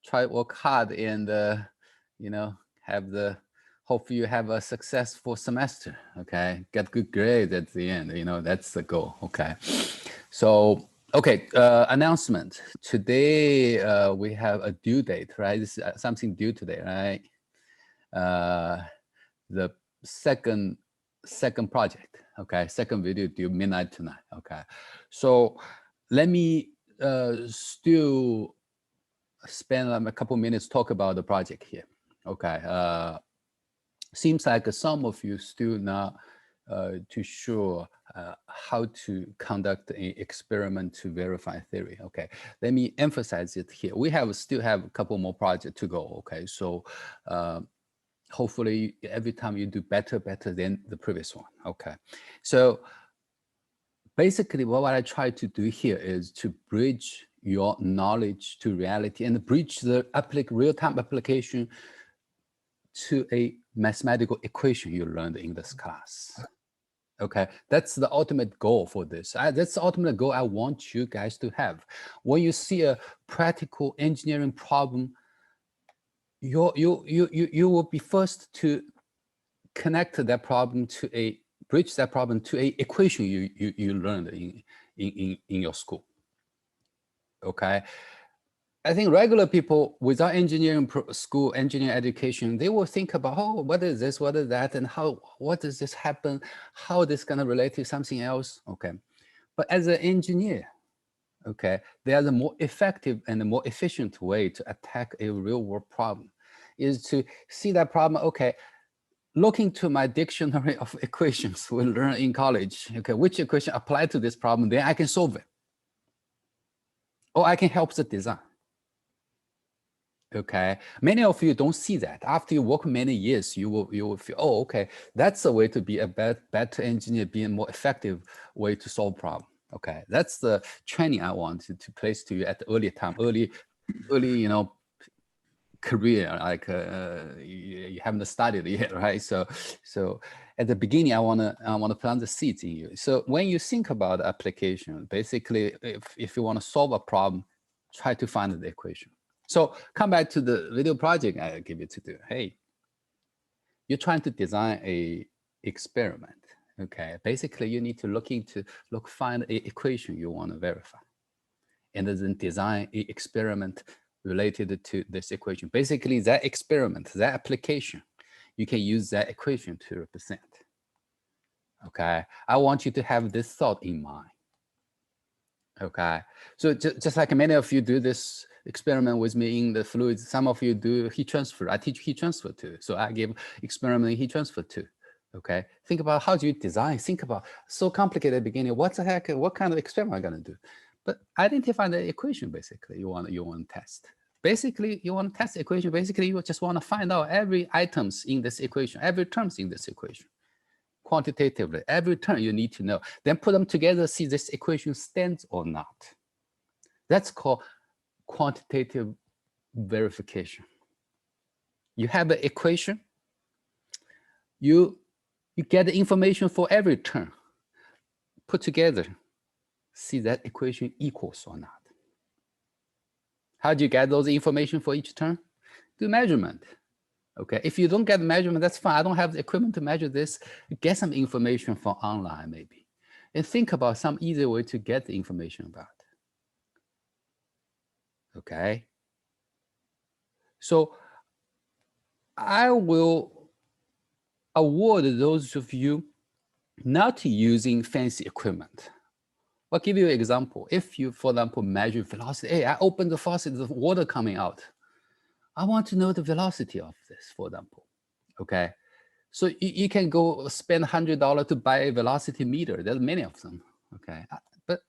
try work hard and you know, hopefully you have a successful semester. Okay, get good grades at the end. You know, that's the goal. Okay, so okay, announcement today. We have a due date, right? This is something due today, right? The second project. Okay, second video due midnight tonight. Okay, so let me still spend a couple minutes talk about the project here. Okay, seems like some of you still not too sure how to conduct an experiment to verify theory. Okay, let me emphasize it here. We still have a couple more projects to go. Okay, so hopefully every time you do better than the previous one. Okay, so basically what I try to do here is to bridge your knowledge to reality and bridge the real-time application to a mathematical equation you learned in this class. Okay, that's the ultimate goal for this. That's the ultimate goal I want you guys to have. When you see a practical engineering problem, you will be first to connect that problem to bridge that problem to a equation you learned in your school. Okay, I think regular people without engineering school, engineering education, they will think about, oh, what is this, what is that, and what does this happen, how this gonna relate to something else. Okay, but as an engineer, okay, there's a more effective and a more efficient way to attack a real world problem, is to see that problem. Okay, looking to my dictionary of equations we learned in college. Okay, which equation apply to this problem? Then I can solve it, or I can help the design. Okay, many of you don't see that. After you work many years, you will feel, oh, okay, that's a way to be a better engineer, be a more effective way to solve problem. Okay, that's the training I want to place to you at the early time, early, you know, career. Like you haven't studied yet, right? So at the beginning, I wanna plant the seeds in you. So when you think about application, basically, if you want to solve a problem, try to find the equation. So come back to the video project I give you to do. Hey, you're trying to design a experiment. Okay, basically you need to find an equation you want to verify, and then design an experiment related to this equation. Basically that experiment, that application, you can use that equation to represent. Okay, I want you to have this thought in mind. Okay, so just like many of you do this experiment with me in the fluids, some of you do heat transfer. I teach heat transfer too. So I give experiment in heat transfer too. Okay, think about how do you design, think about so complicated at the beginning, what the heck, what kind of experiment am I gonna do? But identify the equation basically you want to test. Basically, you want to test the equation. Basically, you just want to find out every items in this equation, every terms in this equation. Quantitatively, every term you need to know. Then put them together, see this equation stands or not. That's called quantitative verification. You have an equation, you get the information for every term, put together, see that equation equals or not. How do you get those information for each term? Do measurement. Okay, if you don't get measurement, that's fine. I don't have the equipment to measure this. Get some information from online maybe. And think about some easy way to get the information about it. Okay. So I will award those of you not using fancy equipment. I'll give you an example. If you, for example, measure velocity, hey, I open the faucet, the water coming out. I want to know the velocity of this, for example. Okay. So you can go spend $100 to buy a velocity meter. There's many of them. Okay. But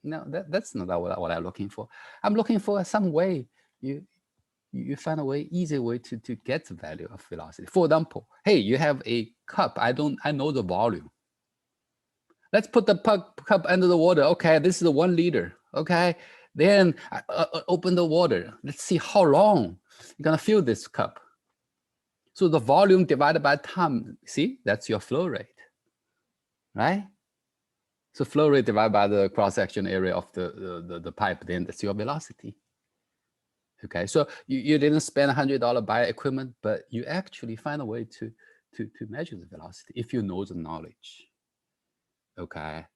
no, that's not what I'm looking for. I'm looking for some way you find a way, easy way to get the value of velocity. For example, hey, you have a cup. I know the volume. Let's put the cup under the water. Okay, this is 1 liter. Okay, then open the water. Let's see how long you're gonna fill this cup. So the volume divided by time, see, that's your flow rate, right? So flow rate divided by the cross-section area of the pipe, then that's your velocity. Okay, so you didn't spend $100 buy equipment, but you actually find a way to measure the velocity if you know the knowledge. Okay.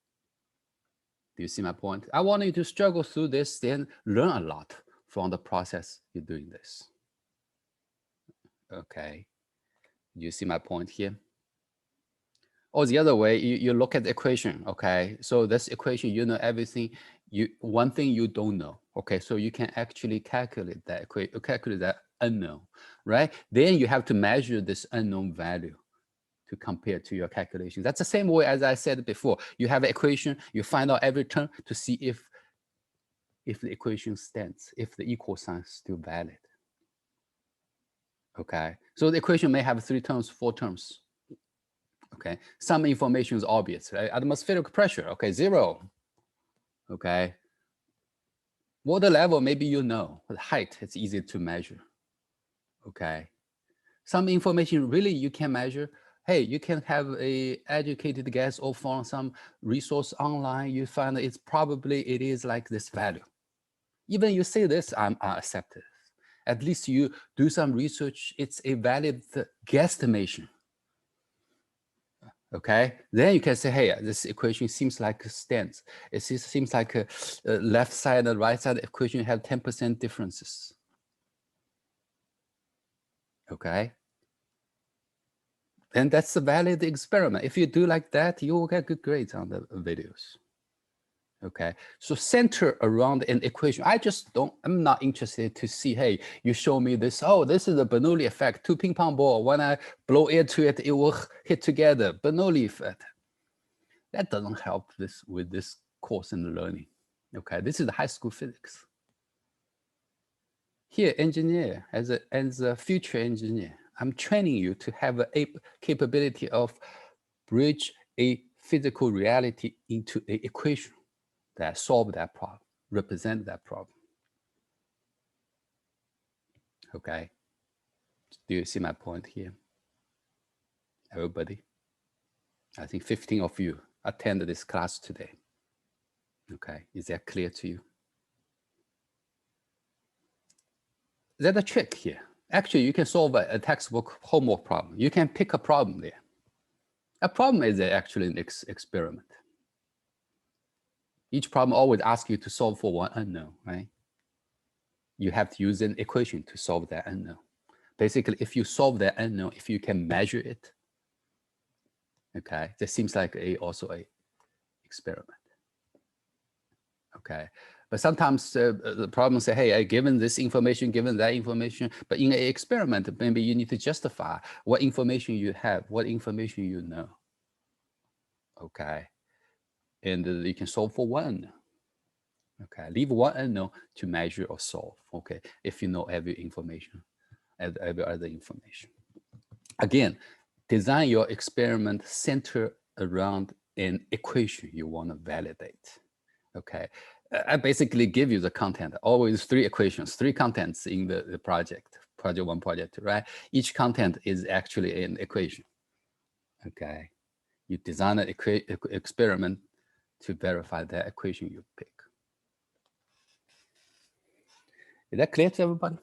Do you see my point? I want you to struggle through this, then learn a lot from the process you're doing this. Okay. Do you see my point here? Or the other way, you look at the equation. Okay. So this equation, you know everything. One thing you don't know. Okay. So you can actually calculate that calculate that unknown, right? Then you have to measure this unknown value to compare to your calculation. That's the same way as I said before. You have an equation, you find out every term to see if the equation stands, if the equal sign is still valid. Okay, so the equation may have 3 terms, 4 terms. Okay, some information is obvious, right? Atmospheric pressure, okay, 0. Okay, water level, maybe you know, but height, it's easy to measure. Okay, some information really you can measure. Hey, you can have a educated guess or from some resource online, you find it's probably, it is like this value. Even you say this, I accept it. At least you do some research, it's a valid guesstimation. Okay, then you can say, hey, this equation seems like stands. It seems like a left side and right side equation have 10% differences. Okay, and that's a valid experiment. If you do like that, you will get good grades on the videos. Okay, so center around an equation. I'm not interested to see, hey, you show me this, oh, this is a Bernoulli effect, 2 ping pong ball. When I blow air to it, it will hit together, Bernoulli effect. That doesn't help with this course in learning. Okay, this is high school physics. Here, engineer, as a future engineer, I'm training you to have a capability of bridge a physical reality into an equation that solve that problem, represent that problem. Okay, do you see my point here? Everybody? I think 15 of you attended this class today. Okay, is that clear to you? There's a trick here. Actually, you can solve a textbook homework problem. You can pick a problem there. A problem is actually an experiment. Each problem always asks you to solve for one unknown, right? You have to use an equation to solve that unknown. Basically, if you solve that unknown, if you can measure it, okay, that seems like also a experiment. Okay, but sometimes the problem say, hey, given this information, given that information, but in an experiment, maybe you need to justify what information you have, what information you know. Okay, and you can solve for one. Okay, leave one unknown to measure or solve. Okay, if you know every information, every other information. Again, design your experiment center around an equation you want to validate. Okay, I basically give you the content, always 3 equations, 3 contents in the project 1, project 2, right? Each content is actually an equation. Okay, you design an experiment to verify that equation you pick. Is that clear to everybody?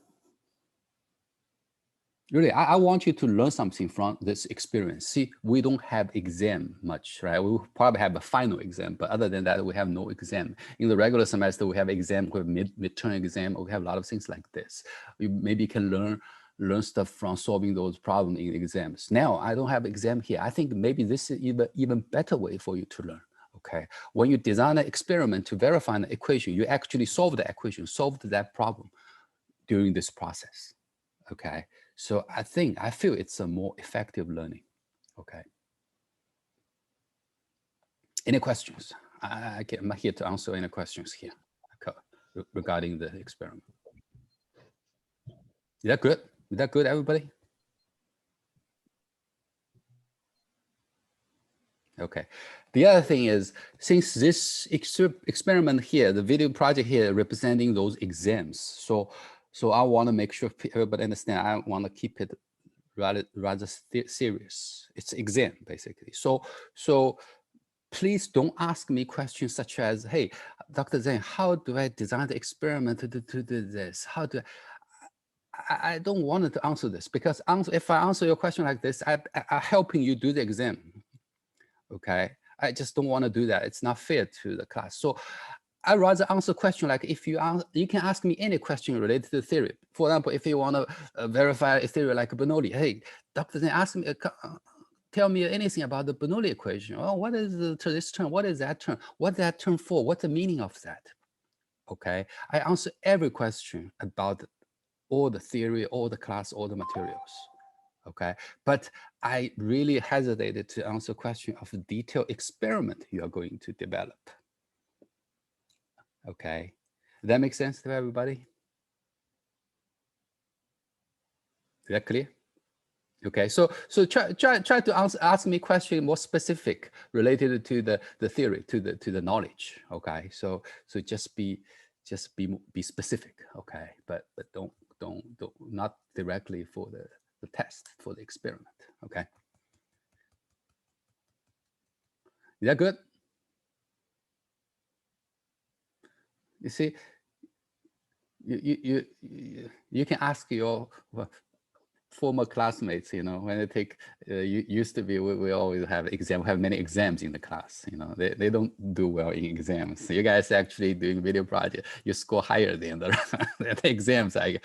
Really, I want you to learn something from this experience. See, we don't have exam much, right? We will probably have a final exam, but other than that, we have no exam. In the regular semester, we have exam, we have midterm exam, we have a lot of things like this. You maybe can learn stuff from solving those problems in exams. Now, I don't have exam here. I think maybe this is even better way for you to learn. Okay, when you design an experiment to verify an equation, you actually solve the equation, solved that problem during this process. Okay, so I feel it's a more effective learning. Okay, any questions? I'm here to answer any questions here regarding the experiment. Is that good? Is that good, everybody? Okay. The other thing is, since this experiment here, the video project here representing those exams, so I want to make sure everybody understand. I want to keep it rather serious. It's exam basically. So please don't ask me questions such as, hey, Dr. Zhang, how do I design the experiment to do this? How do I don't want to answer this because if I answer your question like this, I'm helping you do the exam. Okay, I just don't want to do that. It's not fair to the class. So I rather answer question like if you can ask me any question related to the theory. For example, if you want to verify a theory like Bernoulli, hey, doctor, then ask me, tell me anything about the Bernoulli equation. Oh, what is this term? What is that term? What's that term for? What's the meaning of that? Okay, I answer every question about all the theory, all the class, all the materials. Okay, but I really hesitated to answer question of the detailed experiment you are going to develop. Okay, does that make sense to everybody? Is that clear? Okay, so try to ask me question more specific related to the theory, to the knowledge. Okay, so just be specific. Okay, but don't not directly for the test, for the experiment. Okay, is that good? You see, you can ask your former classmates, you know, when they take, used to be, we always have many exams in the class, you know, they don't do well in exams. So you guys actually doing video project, you score higher than the exams I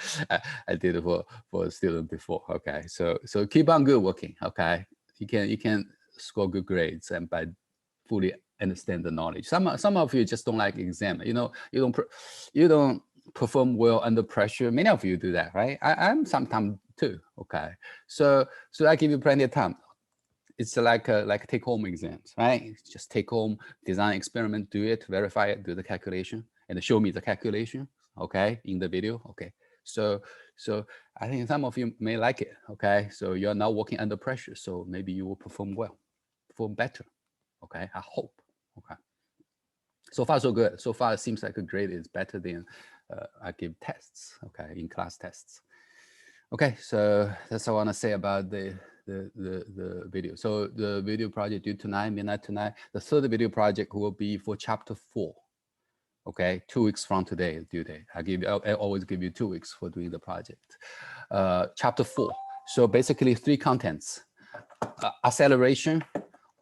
did for a student before. Okay, so keep on good working. Okay, you can score good grades and by fully understand the knowledge. Some of you just don't like exam. You know, you don't perform well under pressure. Many of you do that, right? I'm sometimes too. Okay, so I give you plenty of time. It's like take home exams, right? Just take home, design experiment, do it, verify it, do the calculation, and show me the calculation. Okay, in the video. Okay, so I think some of you may like it. Okay, so you're now working under pressure, so maybe you will perform well, perform better. Okay, I hope. Okay, so far so good. So far it seems like a grade is better than I give tests. Okay, in class tests. Okay, so that's all I want to say about the video. So the video project due tonight, midnight tonight. The third video project will be for chapter 4. Okay, 2 weeks from today, due date. I always give you 2 weeks for doing the project. Chapter 4. So basically 3 contents: acceleration,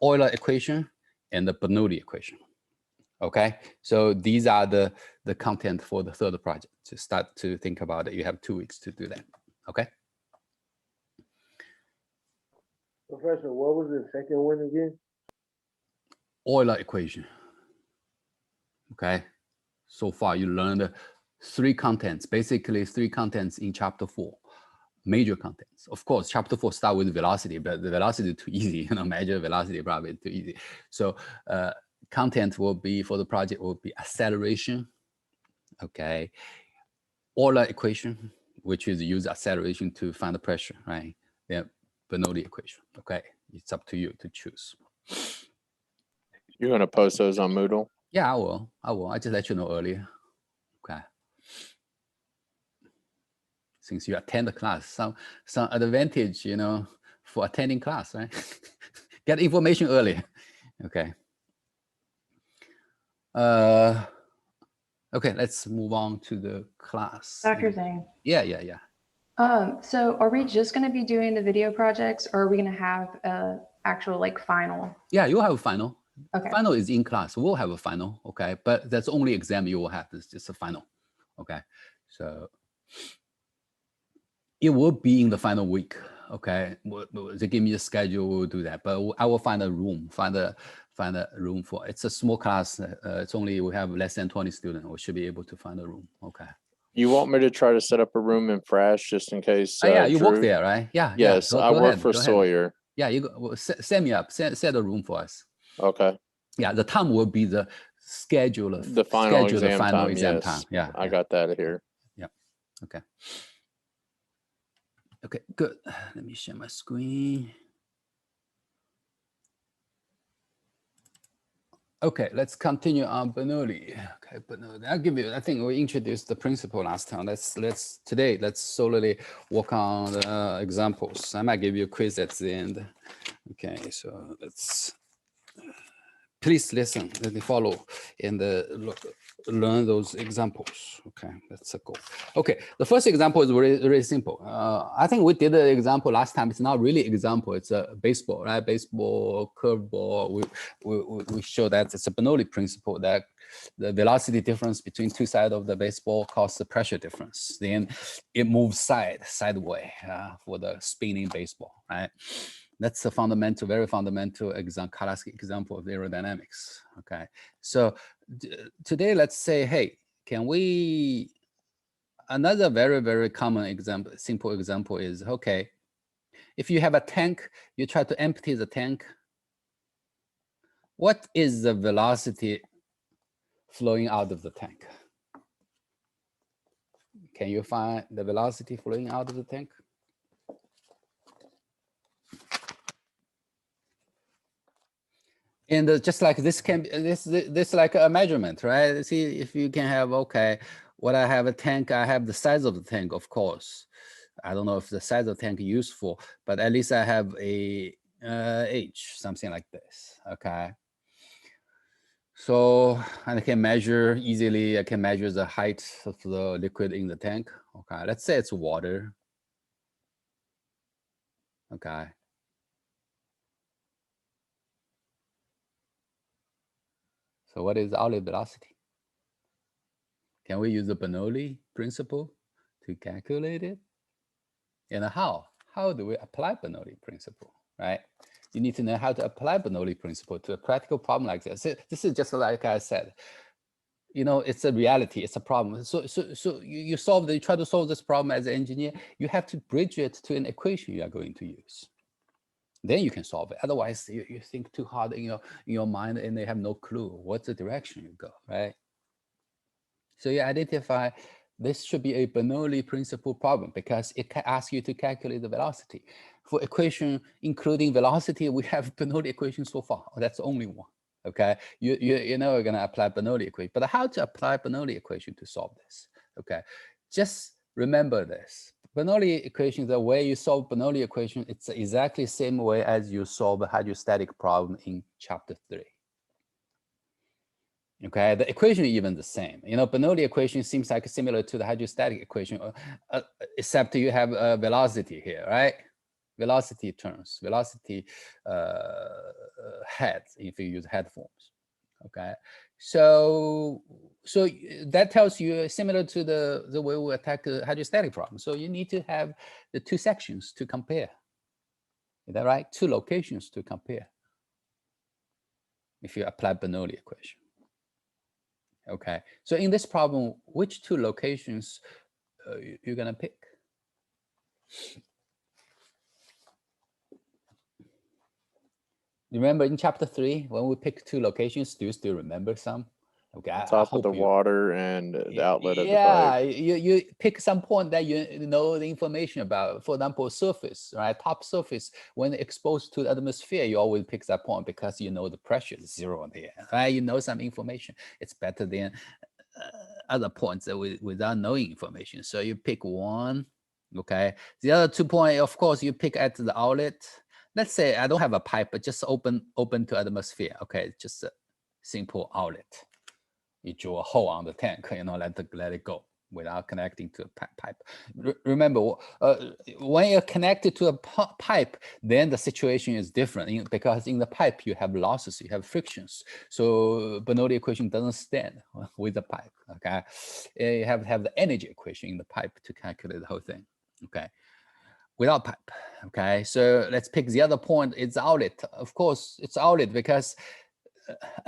Euler equation, and the Bernoulli equation. Okay, so these are the content for the third project. To start to think about it, you have 2 weeks to do that. Okay. Professor, what was the second one again? Euler equation. Okay, so far you learned 3 contents, basically 3 contents in chapter 4, major contents. Of course, chapter 4 start with velocity, but the velocity is too easy. You know, measure velocity probably too easy. So content will be for the project will be acceleration. Okay, Euler equation, which is use acceleration to find the pressure, right? Yeah, Bernoulli equation. Okay, it's up to you to choose. You're going to post those on Moodle? Yeah, I will. I just let you know earlier. Okay. Since you attend the class, some advantage, you know, for attending class, right? Get information early. Okay. Okay, let's move on to the class. Dr. Zhang. Yeah. So are we just going to be doing the video projects, or are we going to have a actual like final? Yeah, you'll have a final. Okay. Final is in class. We'll have a final. Okay, but that's the only exam you will have. It's just a final. Okay, so it will be in the final week. Okay, they give me a schedule. We'll do that, but I will find a room. Find a room for. It's a small class. It's only we have less than 20 students. We should be able to find a room. Okay. You want me to try to set up a room in Frash just in case? Yeah, you Drew... work there, right? Yeah. Yes, yeah. I work ahead, for Sawyer. Yeah, you go, set me up. Set a room for us. Okay. Yeah, the time will be the schedule of the final exam time. Yes. Yeah, I got that here. Yeah. Okay. Okay, good. Let me share my screen. Okay, let's continue on Bernoulli. Okay, Bernoulli. I'll give you. I think we introduced the principle last time. Today let's solely work on the examples. I might give you a quiz at the end. Okay, so let's please listen and follow and learn those examples. Okay, that's a goal. Okay, the first example is really simple. I think we did the example last time. It's not really example. It's a baseball, right? Baseball, curveball. We show that it's a Bernoulli principle that the velocity difference between two sides of the baseball causes the pressure difference. Then it moves sideways for the spinning baseball, right? That's a fundamental, very fundamental classic example of aerodynamics. Okay, so today let's say, hey, can we? Another very, very common example, simple example is, okay, if you have a tank, you try to empty the tank. What is the velocity flowing out of the tank? Can you find the velocity flowing out of the tank? And just like this can be this like a measurement, right? See if you can have, okay, what I have a tank, I have the size of the tank, of course. I don't know if the size of the tank is useful, but at least I have a H, something like this, okay? So I can measure easily, I can measure the height of the liquid in the tank. Okay, let's say it's water. Okay. So what is outlet velocity? Can we use the Bernoulli principle to calculate it? And how? How do we apply Bernoulli principle, right? You need to know how to apply Bernoulli principle to a practical problem like this. This is just like I said, you know, it's a reality, it's a problem. So you try to solve this problem as an engineer, you have to bridge it to an equation you are going to use. Then you can solve it. Otherwise, you think too hard in your mind and they have no clue what's the direction you go, right? So you identify this should be a Bernoulli principle problem because it can ask you to calculate the velocity. For equation including velocity, we have Bernoulli equation so far. That's only one. Okay, you know we're gonna apply Bernoulli equation, but how to apply Bernoulli equation to solve this? Okay, just remember this. Bernoulli equation, the way you solve Bernoulli equation, it's exactly the same way as you solve a hydrostatic problem in chapter 3. Okay, the equation is even the same. You know, Bernoulli equation seems like similar to the hydrostatic equation, except you have a velocity here, right? Velocity terms, velocity heads, if you use head forms. Okay, so that tells you similar to the way we attack the hydrostatic problem. So you need to have the two sections to compare. Is that right? Two locations to compare if you apply Bernoulli equation. Okay, so in this problem, which two locations you're gonna pick? Remember in chapter 3, when we pick two locations, do you still remember some? Okay, I Top of hope the you, water and the outlet of the yeah, pipe. you pick some point that you know the information about. For example, surface, right? Top surface, when exposed to the atmosphere, you always pick that point because you know the pressure is 0 there, right? You know some information. It's better than other points that without knowing information. So you pick one, okay? The other 2 points, of course, you pick at the outlet. Let's say I don't have a pipe, but just open to atmosphere. Okay, just a simple outlet. You drill a hole on the tank, you know, let it go without connecting to a pipe. Remember, when you're connected to a pipe, then the situation is different because in the pipe you have losses, you have frictions. So Bernoulli equation doesn't stand with the pipe. Okay, you have to have the energy equation in the pipe to calculate the whole thing. Okay, without pipe. Okay, so let's pick the other point. It's outlet. Of course, it's outlet because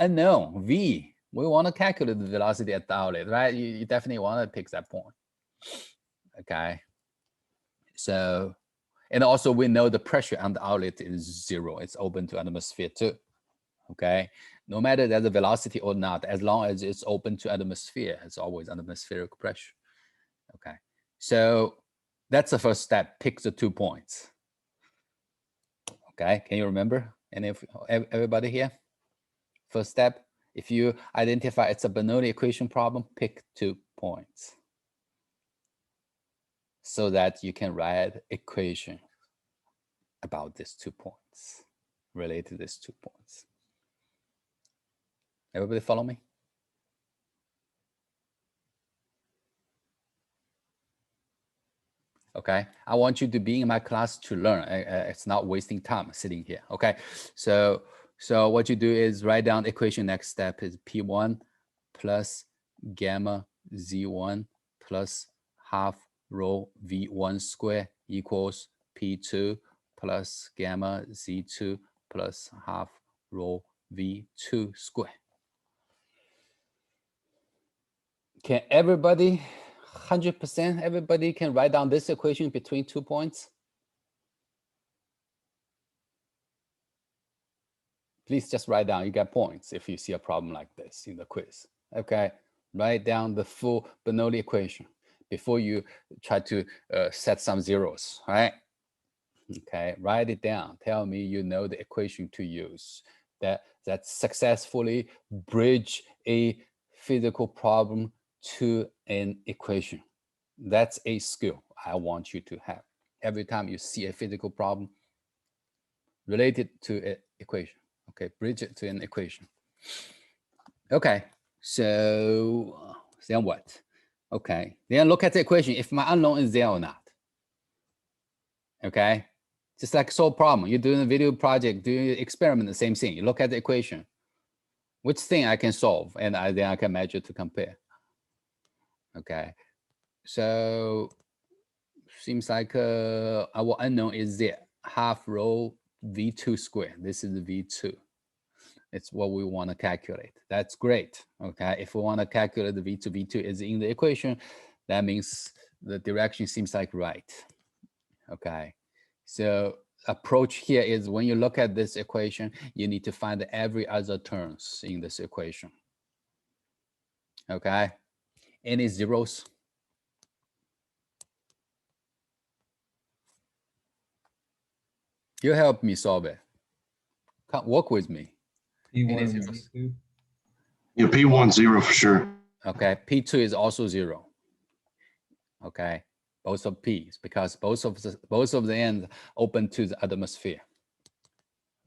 unknown V. We want to calculate the velocity at the outlet, right? You definitely want to pick that point. Okay. So, and also we know the pressure on the outlet is 0. It's open to atmosphere too. Okay. No matter there's a velocity or not, as long as it's open to atmosphere, it's always atmospheric pressure. Okay. So that's the first step. Pick the 2 points. Okay. Can you remember? And if everybody here? First step. If you identify it's a Bernoulli equation problem, pick 2 points so that you can write equation about these 2 points, related to these 2 points. Everybody follow me? Okay, I want you to be in my class to learn. It's not wasting time sitting here. Okay, so what you do is write down the equation. Next step is P1 plus gamma Z1 plus half rho V1 square equals P2 plus gamma Z2 plus half rho V2 square. Can everybody, 100%, everybody can write down this equation between 2 points? Please just write down, you get points if you see a problem like this in the quiz. Okay, write down the full Bernoulli equation before you try to set some zeros, right? Okay, write it down. Tell me you know the equation to use that successfully bridge a physical problem to an equation. That's a skill I want you to have. Every time you see a physical problem, relate it to an equation. Okay, bridge it to an equation. Okay, so then what? Okay, then look at the equation. If my unknown is there or not. Okay, just like solve problem. You're doing a video project, doing an experiment, the same thing. You look at the equation. Which thing I can solve, and then I can measure to compare. Okay, so seems like our unknown is there. Half rho V2 squared. This is V2. It's what we want to calculate. That's great. Okay, if we want to calculate the V2 is in the equation, that means the direction seems like right. Okay, so approach here is when you look at this equation, you need to find every other terms in this equation. Okay, any zeros? You help me solve it. Come work with me. P1 Any and zeros? P2. Yeah, P1 0 for sure. Okay, P2 is also 0. Okay, both of P's, because both of the ends open to the atmosphere.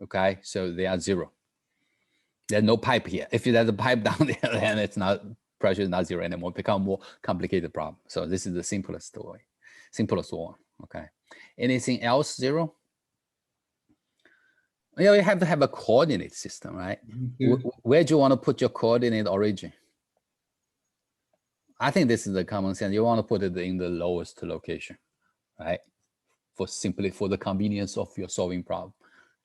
Okay, so they are 0. There's no pipe here. If there's a pipe down there, then it's not, pressure is not 0 anymore. Become more complicated problem. So this is the simplest way, simplest one. Okay, anything else 0? Yeah, you have to have a coordinate system, right? Where do you want to put your coordinate origin? I think this is the common sense. You want to put it in the lowest location, right? For the convenience of your solving problem.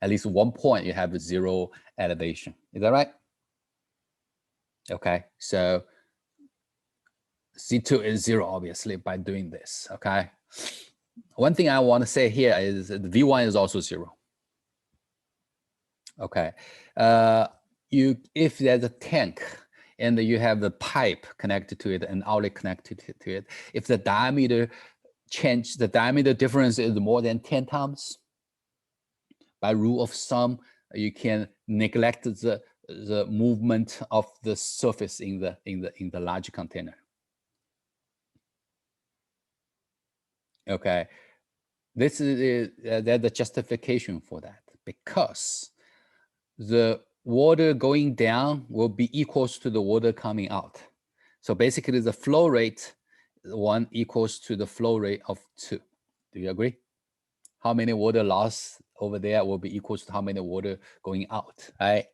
At least one point you have 0 elevation. Is that right? Okay, so C2 is 0, obviously, by doing this, okay? One thing I want to say here is that V1 is also 0. Okay, if there's a tank and you have the pipe connected to it and outlet connected to it, if the diameter change, the diameter difference is more than 10 times, by rule of thumb, you can neglect the movement of the surface in the large container. Okay, this is there's a justification for that, because the water going down will be equals to the water coming out. So basically the flow rate 1 equals to the flow rate of 2. Do you agree? How many water loss over there will be equals to how many water going out, right?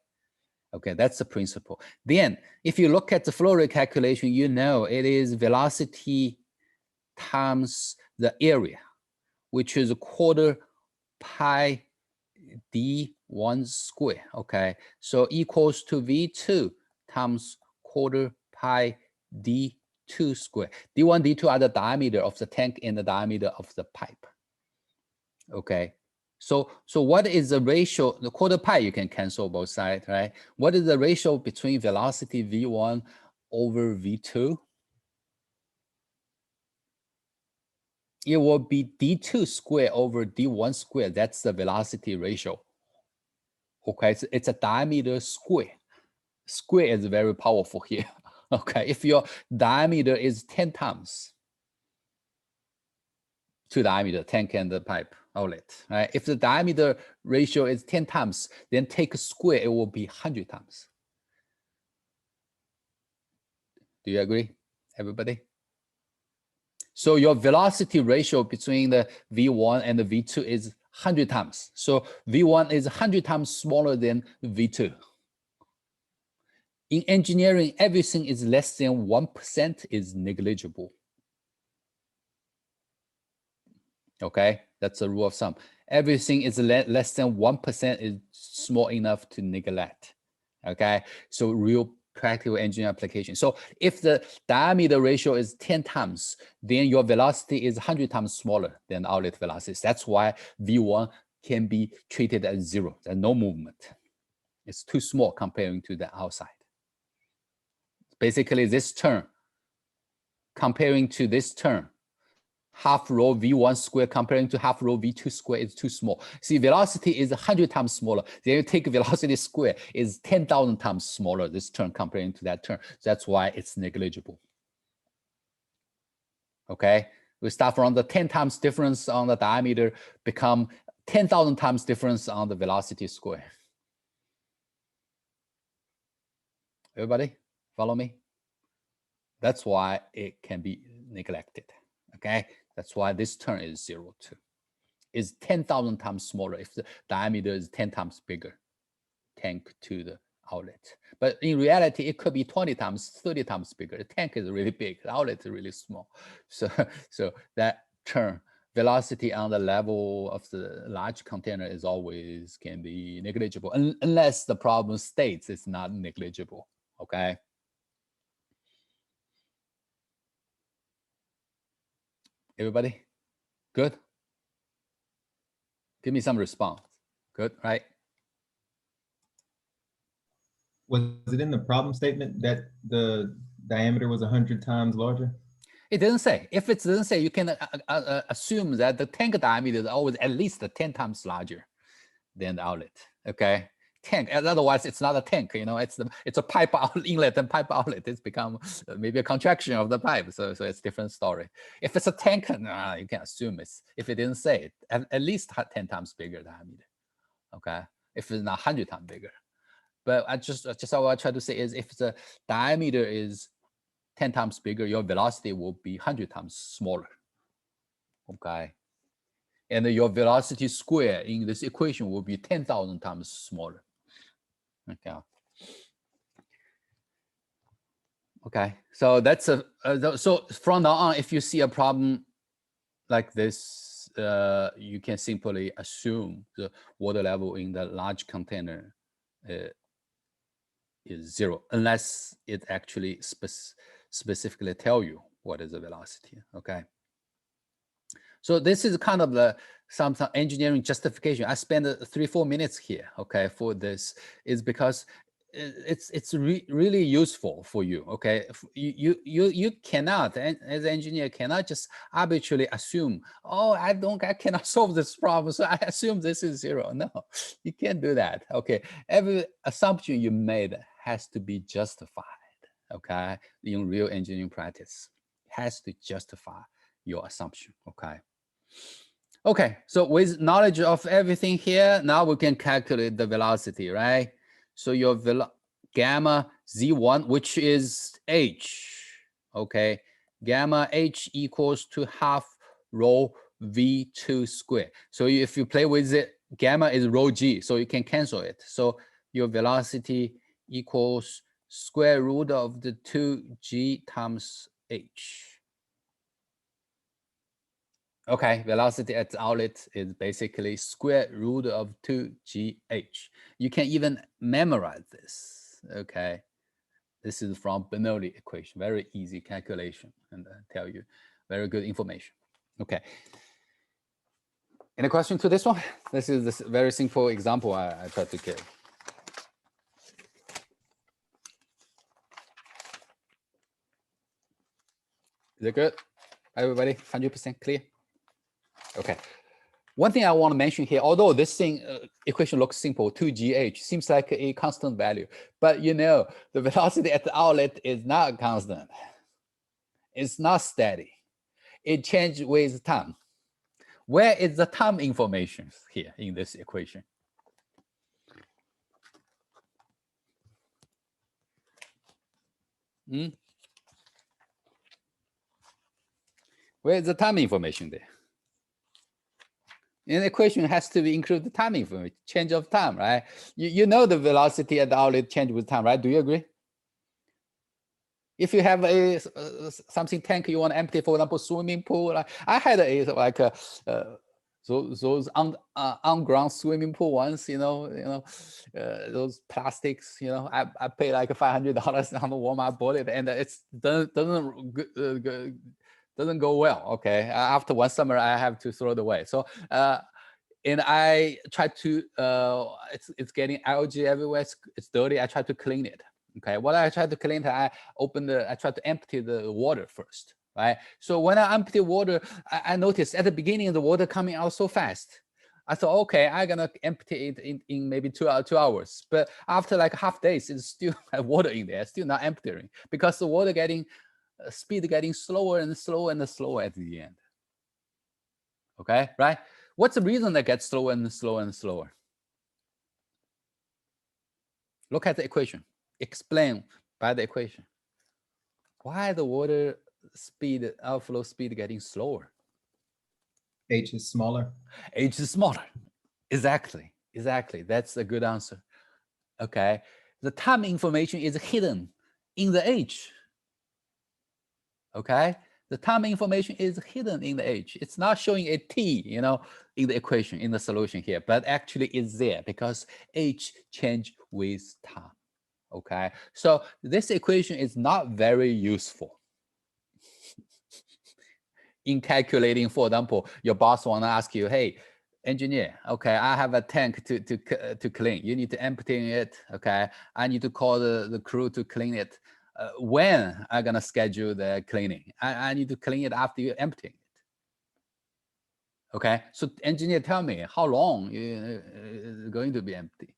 Okay, that's the principle. Then if you look at the flow rate calculation, you know it is velocity times the area, which is a quarter pi d1 square. Okay, so equals to V2 times quarter pi d2 square. D1, D2 are the diameter of the tank and the diameter of the pipe. Okay, so what is the ratio? The quarter pi, you can cancel both sides, right? What is the ratio between velocity V1 over V2? It will be D2 square over D1 square. That's the velocity ratio. Okay, so it's a diameter square. Square is very powerful here. Okay, if your diameter is 10 times, 2 diameter, tank and the pipe outlet, right? If the diameter ratio is 10 times, then take a square, it will be 100 times. Do you agree, everybody? So your velocity ratio between the V1 and the V2 is 100 times. So V1 is 100 times smaller than V2. In engineering, everything is less than 1% is negligible. Okay, that's a rule of thumb. Everything is less than 1% is small enough to neglect. Okay, so real practical engineering application. So if the diameter ratio is 10 times, then your velocity is 100 times smaller than outlet velocity. That's why V1 can be treated as zero. There's no movement. It's too small comparing to the outside. Basically, this term, comparing to this term, half rho V1 square comparing to half rho V2 square is too small. See, velocity is 100 times smaller. Then you take velocity square is 10,000 times smaller, this term comparing to that term. That's why it's negligible. Okay, we start from the 10 times difference on the diameter, become 10,000 times difference on the velocity square. Everybody follow me? That's why it can be neglected. Okay, that's why this term is 0, 2. It's 10,000 times smaller if the diameter is 10 times bigger, tank to the outlet. But in reality, it could be 20 times, 30 times bigger. The tank is really big, the outlet is really small. So that term, velocity on the level of the large container is always can be negligible, unless the problem states it's not negligible, okay? Everybody, good? Give me some response. Good, right? Was it in the problem statement that the diameter was 100 times larger? It doesn't say. If it doesn't say, you can assume that the tank diameter is always at least 10 times larger than the outlet, okay? Tank, otherwise it's not a tank, you know, it's a pipe outlet, inlet and pipe outlet. It's become maybe a contraction of the pipe, so it's a different story. If it's a tank, nah, you can assume it's, if it didn't say it, at least 10 times bigger diameter, okay? If it's not 100 times bigger. But just what I try to say is if the diameter is 10 times bigger, your velocity will be 100 times smaller, okay? And your velocity square in this equation will be 10,000 times smaller. Okay. Okay, so that's so from now on, if you see a problem like this, you can simply assume the water level in the large container is 0, unless it actually specifically tell you what is the velocity. Okay. So this is kind of the some engineering justification. I spent 3-4 minutes here, okay, for this, is because it's really useful for you, okay? You cannot, as an engineer, cannot just arbitrarily assume, oh, I cannot solve this problem, so I assume this is 0. No, you can't do that, okay? Every assumption you made has to be justified, okay? In real engineering practice, it has to justify your assumption, okay? Okay, so with knowledge of everything here, now we can calculate the velocity, right? So your gamma Z1, which is H, okay? Gamma H equals to half rho V2 squared. So if you play with it, gamma is rho G, so you can cancel it. So your velocity equals square root of the 2G times H. Okay, velocity at the outlet is basically square root of 2gh. You can even memorize this, okay? This is from Bernoulli equation, very easy calculation, and tell you very good information. Okay. Any question to this one? This is this very simple example I tried to give. Is it good? Everybody, 100% clear? Okay. One thing I want to mention here, although this thing equation looks simple, 2gh seems like a constant value, but you know, the velocity at the outlet is not constant. It's not steady. It changes with time. Where is the time information here in this equation? Where's the time information there? In the equation has to be include the time information, change of time, right? You know the velocity at the outlet change with time, right? Do you agree? If you have a something tank you want to empty, for example, swimming pool. I had those on ground swimming pool once. Those plastics. I pay like $500 on the Walmart, bought it, and it doesn't go well. Okay, after one summer, I have to throw it away. So. And I try to, it's getting algae everywhere. It's dirty. I try to clean it. Okay, what I try to clean it, I try to empty the water first, right? So when I empty water, I noticed at the beginning the water coming out so fast. I thought, okay, I'm gonna empty it in maybe 2 hours. But after like half days, it's still water in there, still not emptying because the water speed getting slower and slower and slower at the end. Okay, right? What's the reason that gets slower and slower and slower? Look at the equation. Explain by the equation. Why the water speed, outflow speed getting slower? H is smaller. H is smaller. Exactly. That's a good answer. Okay. The time information is hidden in the H. Okay. The time information is hidden in the H. It's not showing a T, in the equation, in the solution here, but actually it's there because H change with time. Okay. So this equation is not very useful in calculating. For example, your boss want to ask you, hey, engineer, okay, I have a tank to clean. You need to empty it. Okay. I need to call the crew to clean it. When I'm gonna schedule the cleaning? I need to clean it after you empty it. Okay, so engineer, tell me how long it's going to be empty.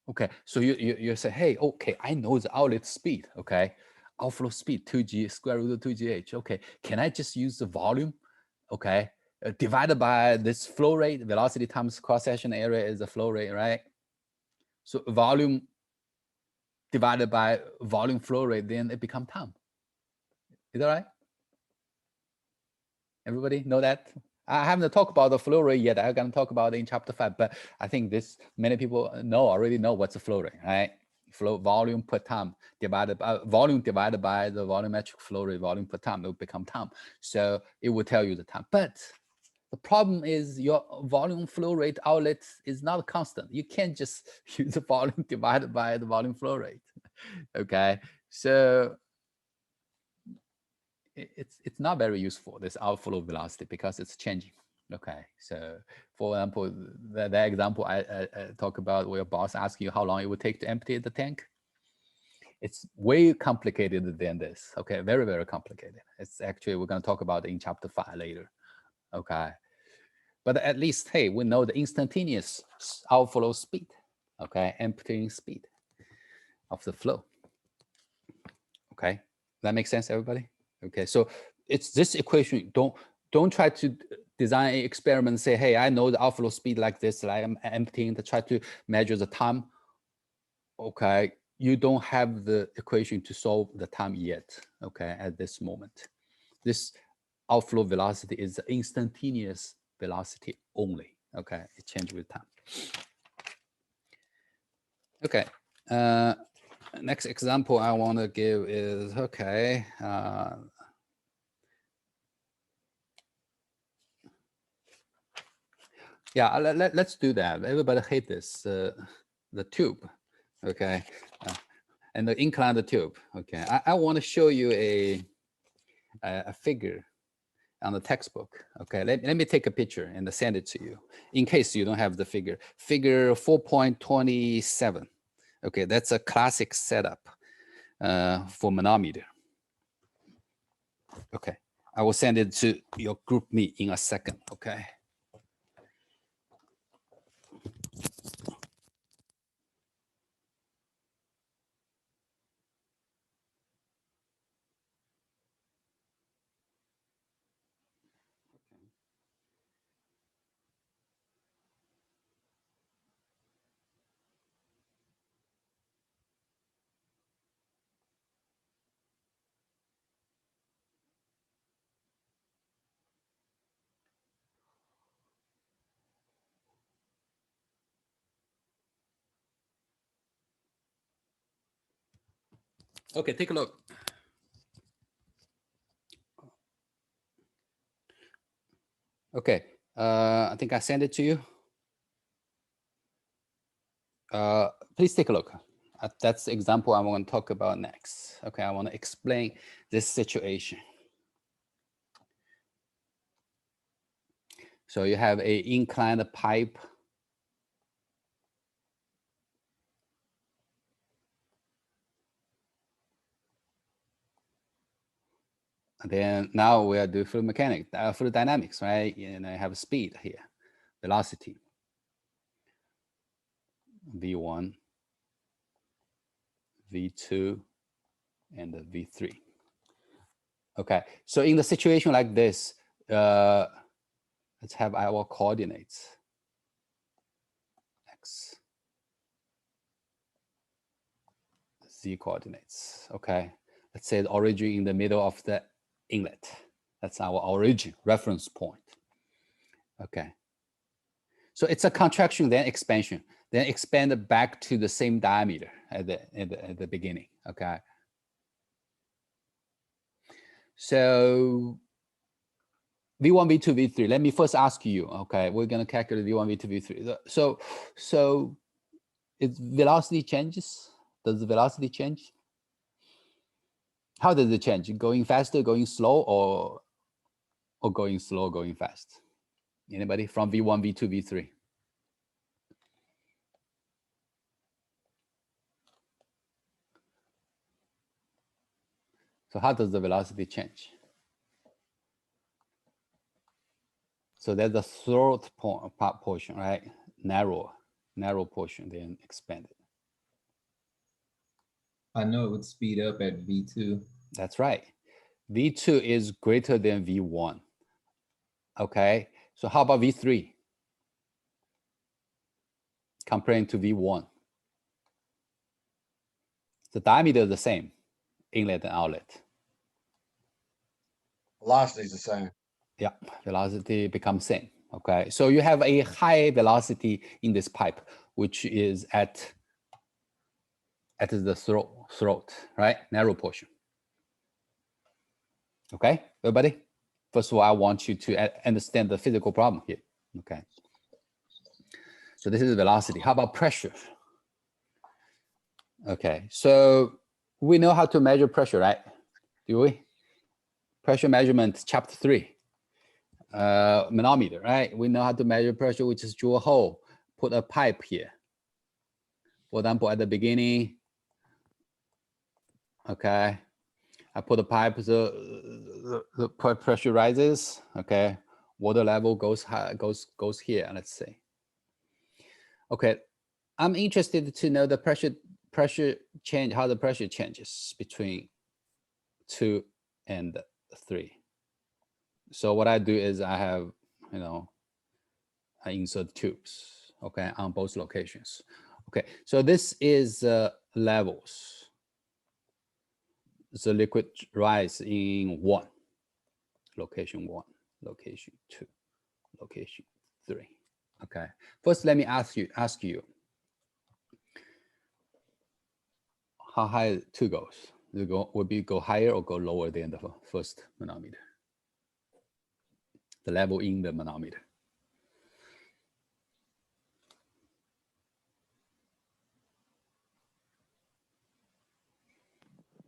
Okay, so you say, hey, okay, I know the outlet speed. Okay, outflow speed 2g square root of 2gh. Okay, can I just use the volume? Okay, divided by this flow rate, velocity times cross-section area is the flow rate, right? So volume divided by volume flow rate, then it becomes time. Is that right? Everybody know that? I haven't talked about the flow rate yet. I'm going to talk about it in chapter 5, but I think many people already know what's the flow rate, right? Flow volume per time divided by volume divided by the volumetric flow rate, volume per time, it will become time. So it will tell you the time. But the problem is your volume flow rate outlet is not constant. You can't just use the volume divided by the volume flow rate. Okay, so it's not very useful, this outflow velocity, because it's changing. Okay, so for example, the example I talk about where boss asks you how long it would take to empty the tank. It's way complicated than this. Okay, very, very complicated. It's actually, we're going to talk about it in chapter 5 later. Okay, but at least, hey, we know the instantaneous outflow speed. Okay, emptying speed of the flow. Okay, that makes sense, everybody? Okay, so it's this equation. Don't try to design an experiment and say, hey, I know the outflow speed like this, like I'm emptying to try to measure the time. Okay, you don't have the equation to solve the time yet, okay, at this moment. This outflow velocity is the instantaneous velocity only, okay? It changes with time. Okay, next example I want to give is, okay, yeah, let's do that. Everybody hate this, the tube, okay? And the inclined tube, okay? I want to show you a figure on the textbook, okay? Let me take a picture and send it to you in case you don't have the figure. Figure 4.27, okay? That's a classic setup for manometer. Okay, I will send it to your group me in a second, okay? Okay, take a look. Okay, I think I sent it to you. Please take a look. That's the example I want to talk about next. Okay, I want to explain this situation. So you have a inclined pipe. Then now we are doing fluid mechanics, fluid dynamics, right? And I have speed here, velocity, V1, V2, and V3. Okay, so in the situation like this, let's have our coordinates, X, Z coordinates, okay? Let's say the origin in the middle of the inlet. That's our origin, reference point, okay? So it's a contraction, then expansion, then expand back to the same diameter at the beginning, okay? So V1, V2, V3, let me first ask you, okay, we're gonna calculate V1, V2, V3. So its velocity changes? Does the velocity change? How does it change? Going faster, going slow, or going slow, going fast? Anybody from V1, V2, V3? So how does the velocity change? So there's the throat portion, right? Narrow portion, then expanded. I know it would speed up at V2. That's right. V2 is greater than V1. Okay, so how about V3? Comparing to V1. The diameter is the same, inlet and outlet. Velocity is the same. Yeah, velocity becomes same. Okay, so you have a high velocity in this pipe, which is at the throat, right? Narrow portion. Okay, everybody? First of all, I want you to understand the physical problem here. Okay. So this is velocity. How about pressure? Okay, so we know how to measure pressure, right? Do we? Pressure measurement, chapter 3. Manometer, right? We know how to measure pressure, which is drill a hole, put a pipe here. For example, at the beginning, okay, I put a pipe, the pressure rises, okay, water level goes high, goes here, let's say. Okay, I'm interested to know the pressure change, how the pressure changes between 2 and 3. So what I do is I have, I insert tubes, okay, on both locations. Okay, so this is levels. The liquid rise in 1, location 1, location 2, location 3. Okay, first let me ask you, how high 2 goes? Would it go higher or go lower than the first manometer? The level in the manometer.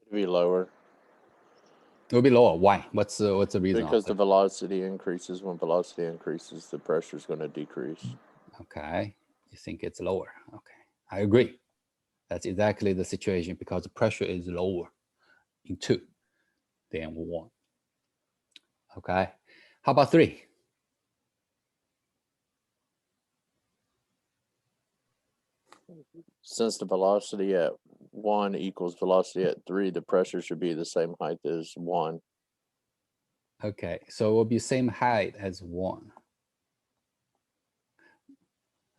Be lower It will be lower. Why? What's the reason? because the velocity increases. When velocity increases, the pressure is going to decrease. Okay, you think it's lower. Okay, I agree. That's exactly the situation because the pressure is lower in 2 than 1. Okay, how about 3? Since the velocity at 1 equals velocity at 3, the pressure should be the same height as 1. Okay, so it will be same height as 1.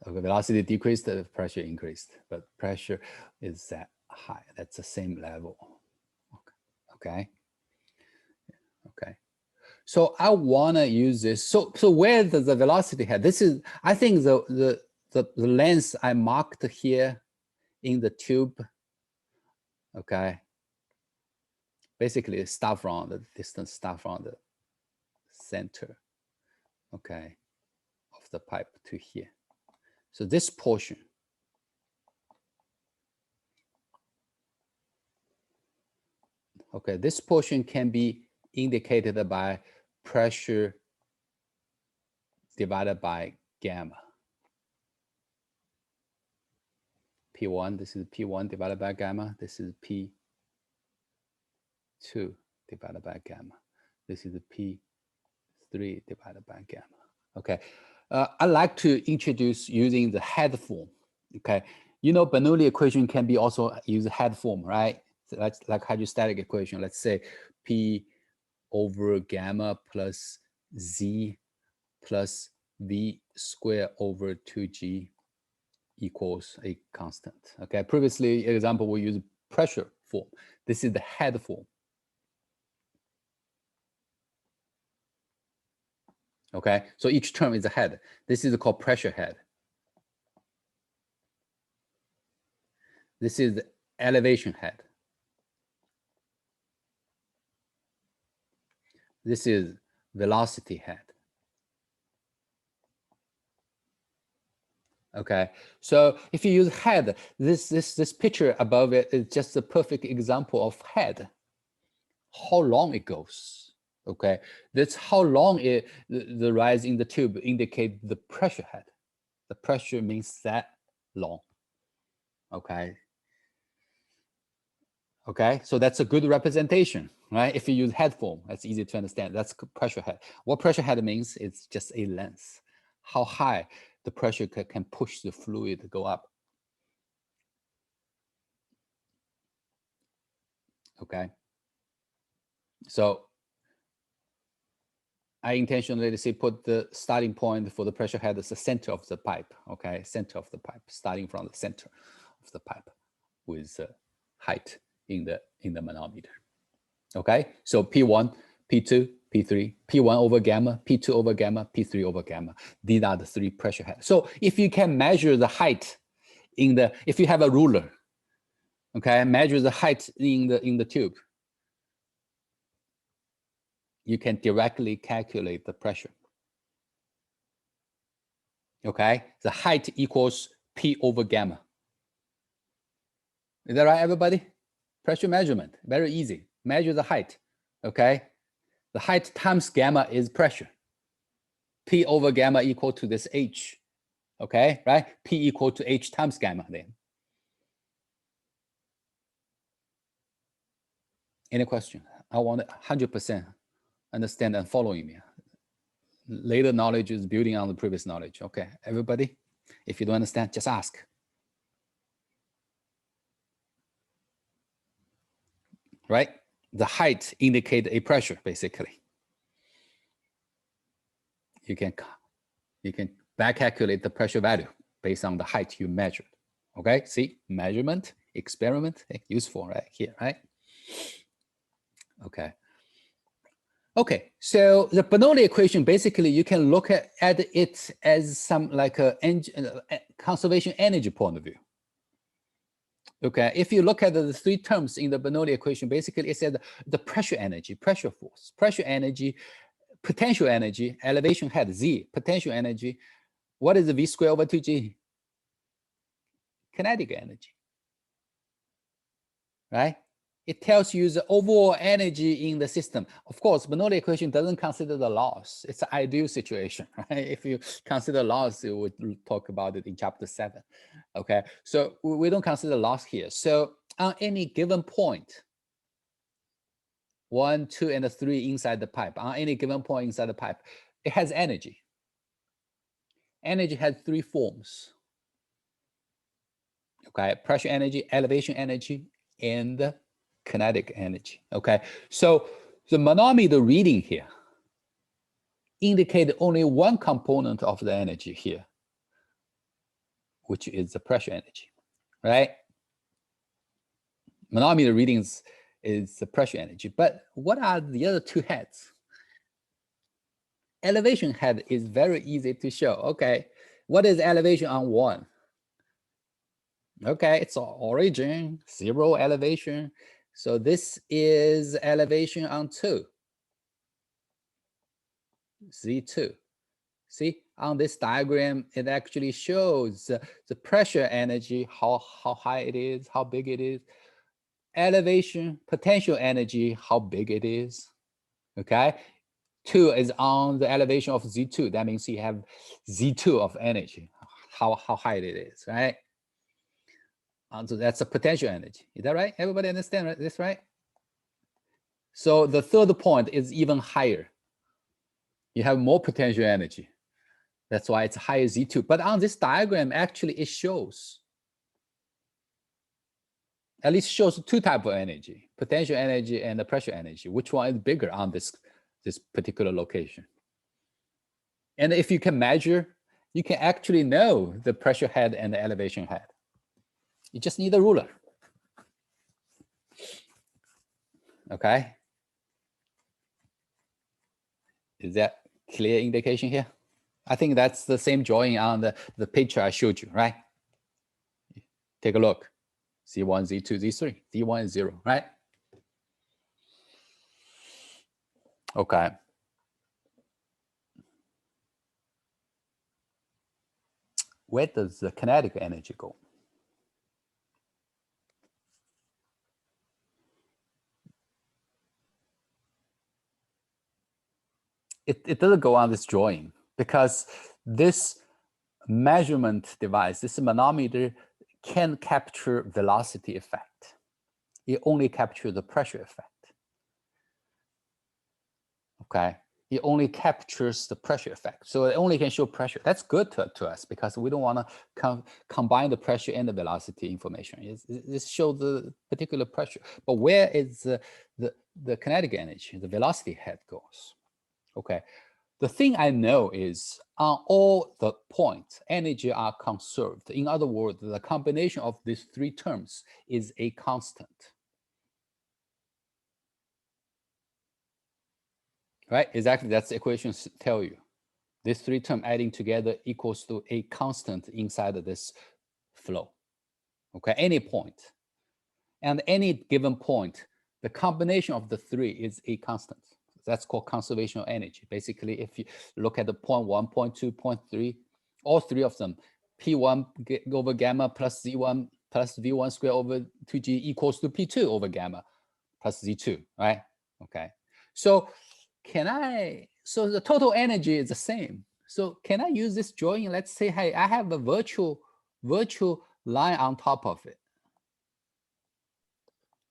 Okay, velocity decreased, the pressure increased, but pressure is that high. That's the same level. Okay. Okay. So I want to use this. So where does the velocity head? This is, I think the length I marked here in the tube. Okay. Basically, start from the distance, start from the center, okay, of the pipe to here. So this portion, okay, this portion can be indicated by pressure divided by gamma. P1, this is P1 divided by gamma. This is P2 divided by gamma. This is P3 divided by gamma. Okay, I like to introduce using the head form. Okay, you know Bernoulli equation can be also use head form, right? So that's like hydrostatic equation. Let's say P over gamma plus Z plus V squared over 2G equals a constant. Okay, previously example we use pressure form. This is the head form. Okay, so each term is a head. This is called pressure head. This is the elevation head. This is velocity head. Okay, so if you use head, this picture above it is just a perfect example of head. How long it goes. Okay, that's how long the rise in the tube indicate the pressure head. The pressure means that long. Okay. Okay, so that's a good representation, right? If you use head form, that's easy to understand. That's pressure head. What pressure head means, it's just a length. How high the pressure can push the fluid to go up. Okay. So I intentionally say put the starting point for the pressure head as the center of the pipe. Okay, center of the pipe, starting from the center of the pipe with height in the manometer. Okay, so P1, P2, P3, P1 over gamma, P2 over gamma, P3 over gamma. These are the three pressure heads. So if you can measure the height if you have a ruler, okay, measure the height in the tube, you can directly calculate the pressure. Okay, the height equals P over gamma. Is that right, everybody? Pressure measurement, very easy. Measure the height, okay? The height times gamma is pressure. P over gamma equal to this H, okay, right? P equal to H times gamma then. Any question? I want 100% understand and following me. Later knowledge is building on the previous knowledge. Okay, everybody, if you don't understand, just ask. Right? The height indicates a pressure, basically. You can back calculate the pressure value based on the height you measured. Okay, see, measurement, experiment, useful right here, right? Okay. Okay, so the Bernoulli equation, basically you can look at it as some like a conservation energy point of view. Okay, if you look at the three terms in the Bernoulli equation, basically it said the pressure energy, pressure force, pressure energy, potential energy, elevation head, Z, potential energy. What is the V squared over 2G? Kinetic energy, right? It tells you the overall energy in the system. Of course, Bernoulli equation doesn't consider the loss. It's an ideal situation, right? If you consider loss, we would talk about it in chapter 7. Okay, so we don't consider loss here. So on any given point, 1, 2, and 3 inside the pipe, on any given point inside the pipe, it has energy. Energy has 3 forms. Okay, pressure energy, elevation energy, and kinetic energy. Okay, so the manometer reading here indicate only one component of the energy here, which is the pressure energy, right? Manometer readings is the pressure energy, but what are the other 2 heads? Elevation head is very easy to show. Okay, what is elevation on 1? Okay, it's origin, 0 elevation. So this is elevation on 2, Z2. See, on this diagram, it actually shows the pressure energy, how high it is, how big it is, elevation, potential energy, how big it is, okay? 2 is on the elevation of Z2. That means you have Z2 of energy, how high it is, right? So that's a potential energy. Is that right? Everybody understand this, right? So the third point is even higher. You have more potential energy. That's why it's higher Z2. But on this diagram, actually it shows, at least shows 2 types of energy, potential energy and the pressure energy. Which one is bigger on this particular location? And if you can measure, you can actually know the pressure head and the elevation head. You just need a ruler. Okay. Is that clear indication here? I think that's the same drawing on the picture I showed you, right? Take a look. Z1, Z2, Z3. Z1 is 0, right? Okay. Where does the kinetic energy go? It doesn't go on this drawing because this measurement device, this manometer, can capture velocity effect. It only captures the pressure effect. Okay, it only captures the pressure effect. So it only can show pressure. That's good to us because we don't want to combine the pressure and the velocity information. It shows the particular pressure. But where is the kinetic energy, the velocity head goes? Okay, the thing I know is on all the points, energy are conserved. In other words, the combination of these 3 terms is a constant. Right, exactly, that's the equations tell you. These 3 terms adding together equals to a constant inside of this flow. Okay, any point. And any given point, the combination of the 3 is a constant. That's called conservation of energy. Basically, if you look at the point 1, point 2, point 3, all 3 of them, P1 over gamma plus Z1 plus V1 squared over 2G equals to P2 over gamma plus Z2, right? Okay, so so the total energy is the same. So can I use this drawing? Let's say, hey, I have a virtual line on top of it.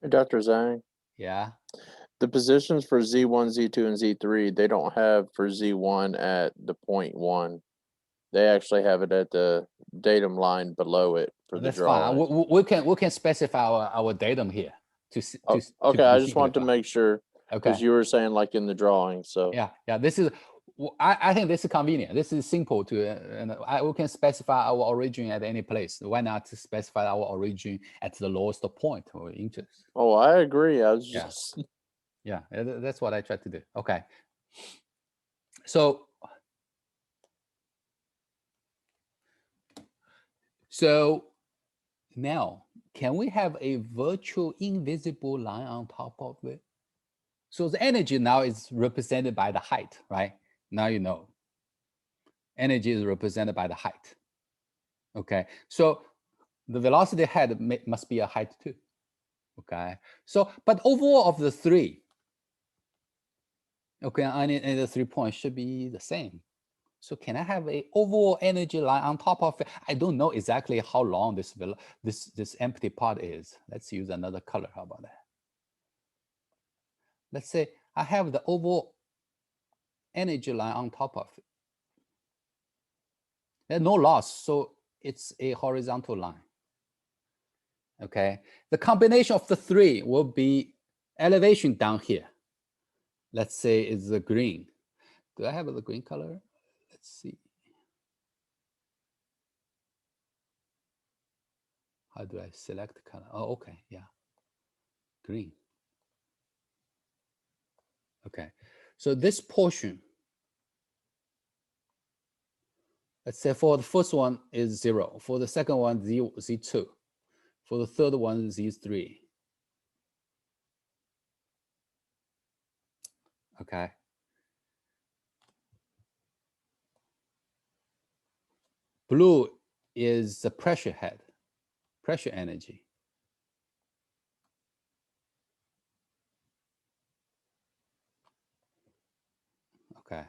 Hey, Dr. Zhang, Yeah. the positions for Z1, Z2, and Z3, they don't have for Z1 at the point 1. They actually have it at the datum line below it for the That's drawing. fine. We can specify our datum here to Okay, I just want to make sure because okay. you were saying like in the drawing. So Yeah. This is I think this is convenient. This is simple to and we can specify our origin at any place. Why not specify our origin at the lowest point or interest? Oh, I agree. I was just Yeah, that's what I tried to do. Okay. So now, can we have a virtual invisible line on top of it? So the energy now is represented by the height, right? Now you know. Energy is represented by the height. Okay, so the velocity head must be a height too. Okay, so but overall of the 3, okay, any the 3 points should be the same. So can I have a overall energy line on top of it? I don't know exactly how long this empty part is. Let's use another color. How about that? Let's say I have the overall energy line on top of it. There's no loss, so it's a horizontal line. Okay, the combination of the 3 will be elevation down here. Let's say it's the green. Do I have the green color? Let's see. How do I select the color? Oh, okay, yeah, green. Okay, so this portion, let's say for the first one is 0, for the second one Z2, for the third one Z3. Okay. Blue is the pressure head, pressure energy. Okay.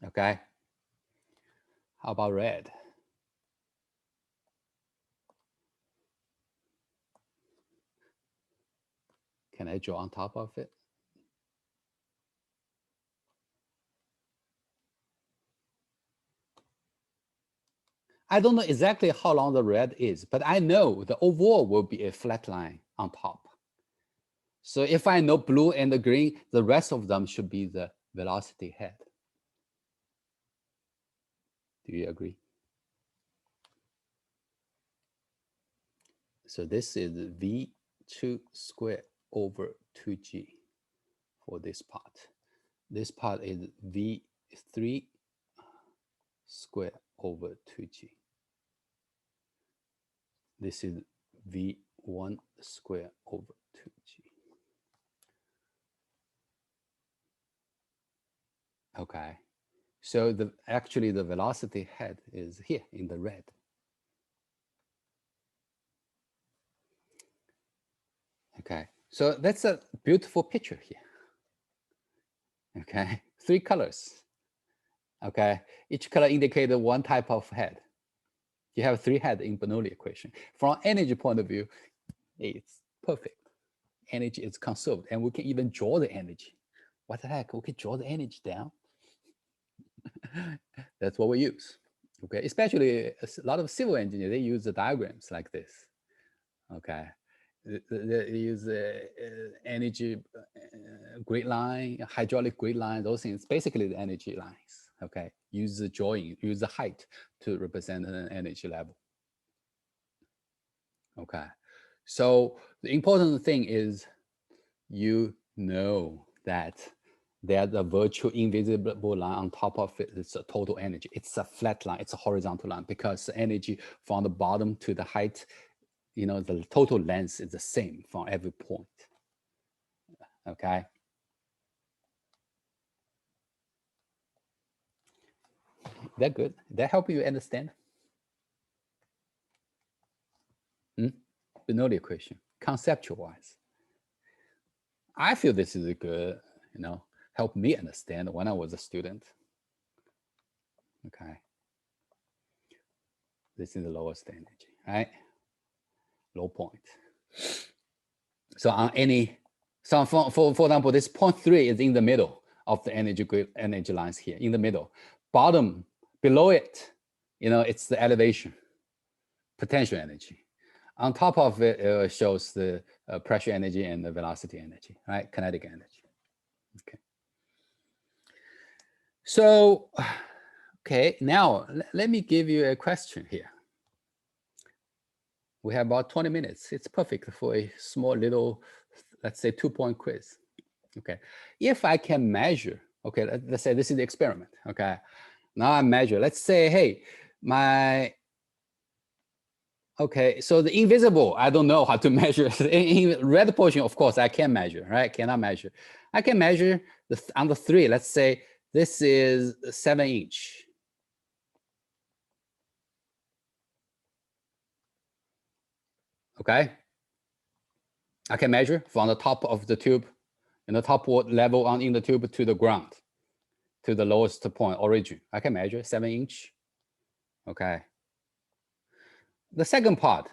Okay. How about red? Can I draw on top of it? I don't know exactly how long the red is, but I know the overall will be a flat line on top. So if I know blue and the green, the rest of them should be the velocity head. Do you agree? So this is V2 squared over 2G for this part. This part is V3 squared over 2G. This is V1 squared over 2G. Okay, so actually the velocity head is here in the red. Okay, so that's a beautiful picture here. Okay, 3 colors. Okay, each color indicates one type of head. You have 3 heads in Bernoulli equation. From energy point of view, it's perfect. Energy is conserved, and we can even draw the energy. What the heck? We can draw the energy down. That's what we use. Okay, especially a lot of civil engineers, they use the diagrams like this. Okay, they use energy grid line, hydraulic grid line, those things, basically the energy lines. Okay, use the drawing, use the height to represent an energy level. Okay, so the important thing is you know that there's a virtual invisible line on top of it. It's a total energy. It's a flat line. It's a horizontal line because the energy from the bottom to the height, you know, the total length is the same from every point. Okay. That good? That help you understand? Bernoulli equation, conceptual wise. I feel this is a good, you know, help me understand when I was a student. Okay. This is the lowest energy, right? Low point. So on any, so for example, this 0.3 is in the middle of the energy lines here, in the middle. Bottom, below it, you know, it's the elevation, potential energy. On top of it, it shows the pressure energy and the velocity energy, right? Kinetic energy. Okay. So, okay, now let me give you a question here. We have about 20 minutes. It's perfect for a small little, let's say 2-point quiz. Okay, if I can measure, okay, let's say this is the experiment. Okay, now I measure, let's say, hey, okay, so the invisible, I don't know how to measure. In red portion, of course, I can measure, right? Cannot measure. I can measure on the 3, let's say this is 7-inch. Okay, I can measure from the top of the tube, in the top level in the tube to the ground, to the lowest point, origin. I can measure 7-inch. Okay. The second part,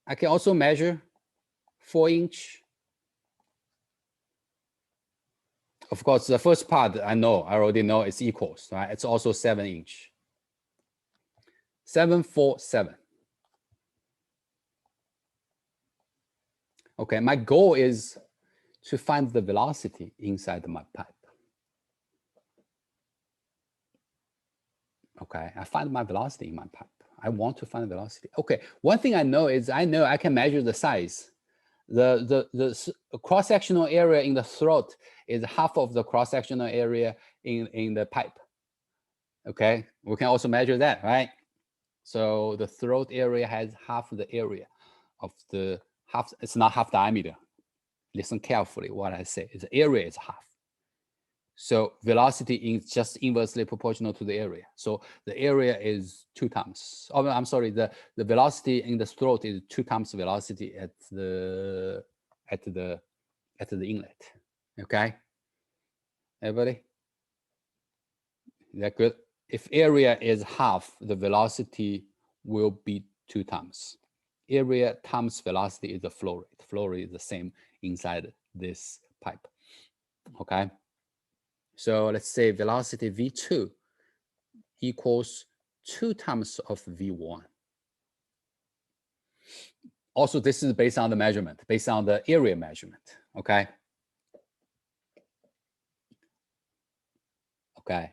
I can also measure 4-inch. Of course, the first part I already know it's equals, right? It's also 7-inch. 7, 4, 7. Okay, my goal is to find the velocity inside my pipe. Okay, I find my velocity in my pipe. I want to find velocity. Okay, one thing I know is I know I can measure the size. The cross-sectional area in the throat is half of the cross-sectional area in the pipe. Okay, we can also measure that, right? So the throat area has half the area of the half. It's not half diameter. Listen carefully what I say. The area is half. So velocity is just inversely proportional to the area. So the area is 2 times. Oh, I'm sorry. The velocity in the throat is 2 times velocity at the inlet. Okay, everybody. Is that good? If area is half, the velocity will be 2 times. Area times velocity is the flow rate. Flow rate is the same inside this pipe. Okay. So let's say velocity V2 equals 2 times of V1. Also, this is based on the measurement, based on the area measurement. Okay. Okay.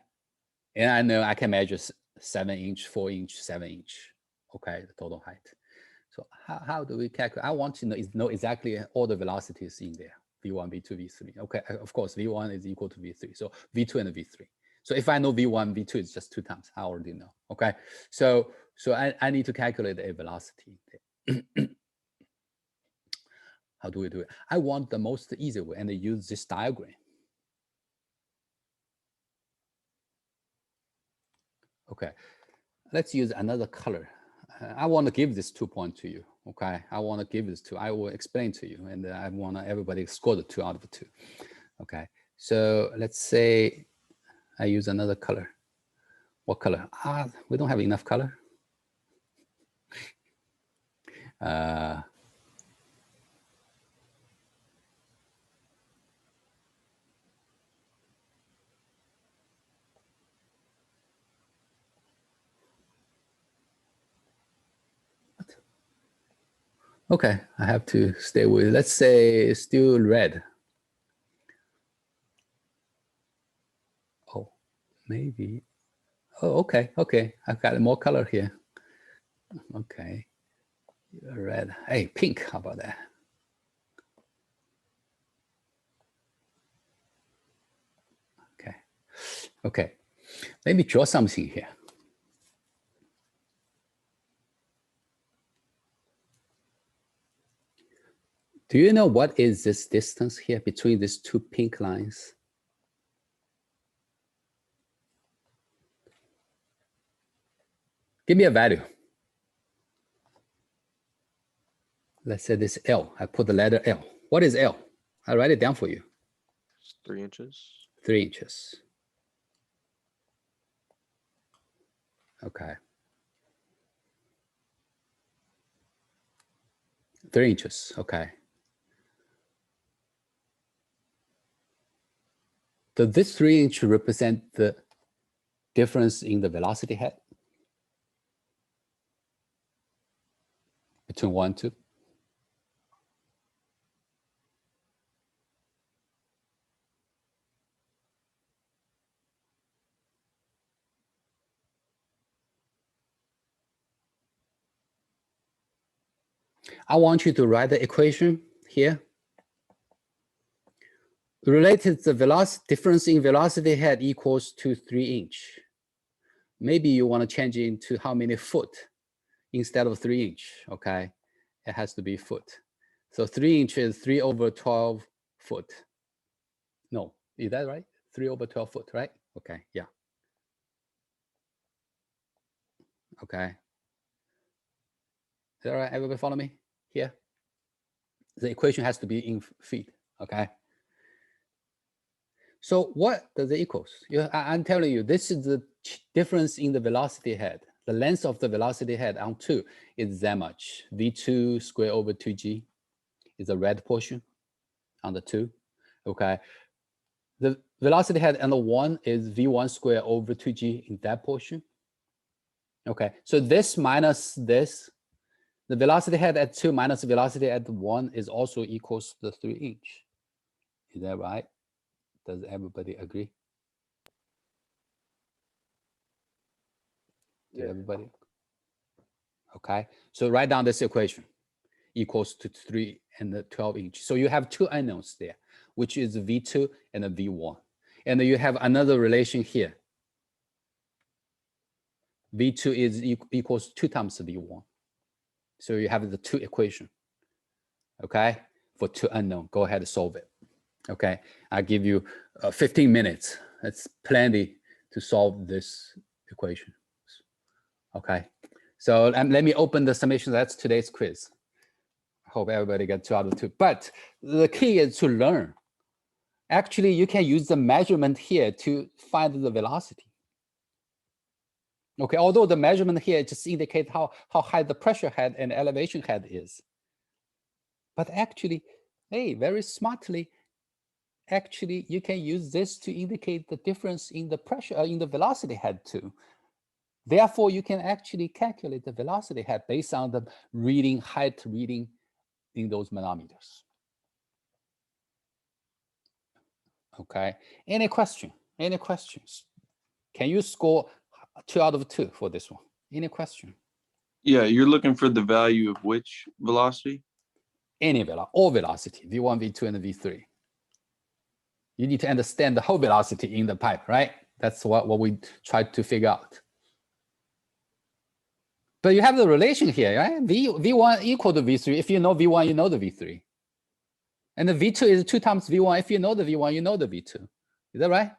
And I know I can measure 7-inch, 4-inch, 7-inch. Okay, the total height. So how do we calculate? I want to know exactly all the velocities in there. V1, V2, V3. Okay, of course, V1 is equal to V3. So V2 and V3. So if I know V1, V2 is just 2 times, I already know. Okay, so I need to calculate a velocity. How do we do it? I want the most easy way and use this diagram. Okay, let's use another color. I want to give this 2 point to you. Okay, I want to give this 2. I will explain to you, and I want everybody score the 2 out of 2. Okay, so let's say I use another color. What color? We don't have enough color. Okay, I have to stay with, let's say still red. Oh, maybe. Oh, okay, okay. I've got more color here. Okay, red. Hey, pink, how about that? Okay, okay. Let me draw something here. Do you know what is this distance here between these 2 pink lines? Give me a value. Let's say this L. I put the letter L. What is L? I'll write it down for you. 3 inches. 3 inches. Okay. 3 inches. Okay. Does this 3 inch represent the difference in the velocity head between 1 and 2? I want you to write the equation here. Related the velocity difference in velocity head equals to 3 inch. Maybe you want to change it into how many foot instead of 3 inch. Okay, it has to be foot. So 3 inch is 3 over 12 foot. No, is that right? 3 over 12 foot, right? Okay, yeah. Okay. Is that right? Everybody follow me here? The equation has to be in feet. Okay. So what does it equals? I'm telling you, this is the difference in the velocity head. The length of the velocity head on 2 is that much. V2 square over 2g is the red portion on the 2. Okay. The velocity head on the 1 is V1 square over 2g in that portion. Okay. So this minus this, the velocity head at 2 minus the velocity at 1 is also equals to the 3 inch. Is that right? Does everybody agree? Did everybody? Okay, so write down this equation equals to 3 and the 12 inch. So you have 2 unknowns there, which is V2 and a V1. And you have another relation here. V2 is equals 2 times V1. So you have the two equation, okay? For two unknown, go ahead and solve it, okay? I'll give you 15 minutes. That's plenty to solve this equation, okay? So let me open the summation. That's today's quiz. I hope everybody got 2 out of 2. But the key is to learn. Actually, you can use the measurement here to find the velocity. Okay, although the measurement here just indicate how high the pressure head and elevation head is. But actually, hey, very smartly, actually, you can use this to indicate the difference in the pressure, in the velocity head too. Therefore, you can actually calculate the velocity head based on the reading, height reading in those manometers. Okay, any question? Any questions? Can you score 2 out of 2 for this one? Any question? Yeah, you're looking for the value of which velocity? Any all velocity, V1, V2, and V3. You need to understand the whole velocity in the pipe, right? That's what we tried to figure out. But you have the relation here, right? V1 equal to V3. If you know V1, you know the V3. And the V2 is 2 times V1. If you know the V1, you know the V2. Is that right?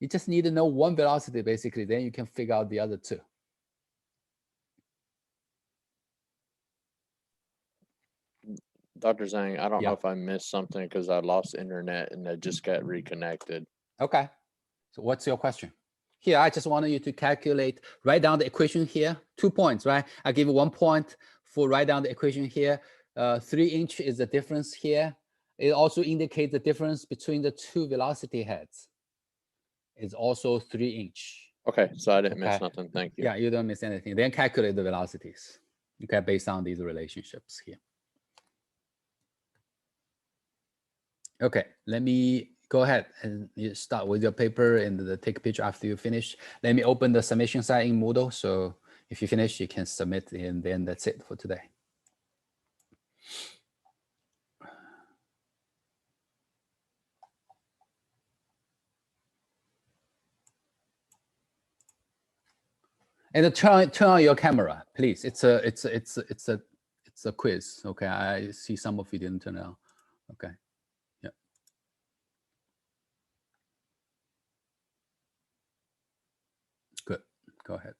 You just need to know one velocity, basically. Then you can figure out the other two. Dr. Zhang, I don't Yeah. know if I missed something because I lost internet and I just got reconnected. Okay. So what's your question? Here, I just wanted you to calculate, write down the equation here, 2 points, right? I give you 1 point for write down the equation here. 3 inch is the difference here. It also indicates the difference between the two velocity heads. It's also 3 inch. Okay, so I didn't miss Okay. nothing. Thank you. Yeah, you don't miss anything. Then calculate the velocities, okay, based on these relationships here. Okay, let me go ahead and you start with your paper and take a picture after you finish. Let me open the submission side in Moodle. So if you finish, you can submit, and then that's it for today. And turn on your camera, please. It's a quiz. Okay, I see some of you didn't turn it on. Okay, yeah. Good. Go ahead.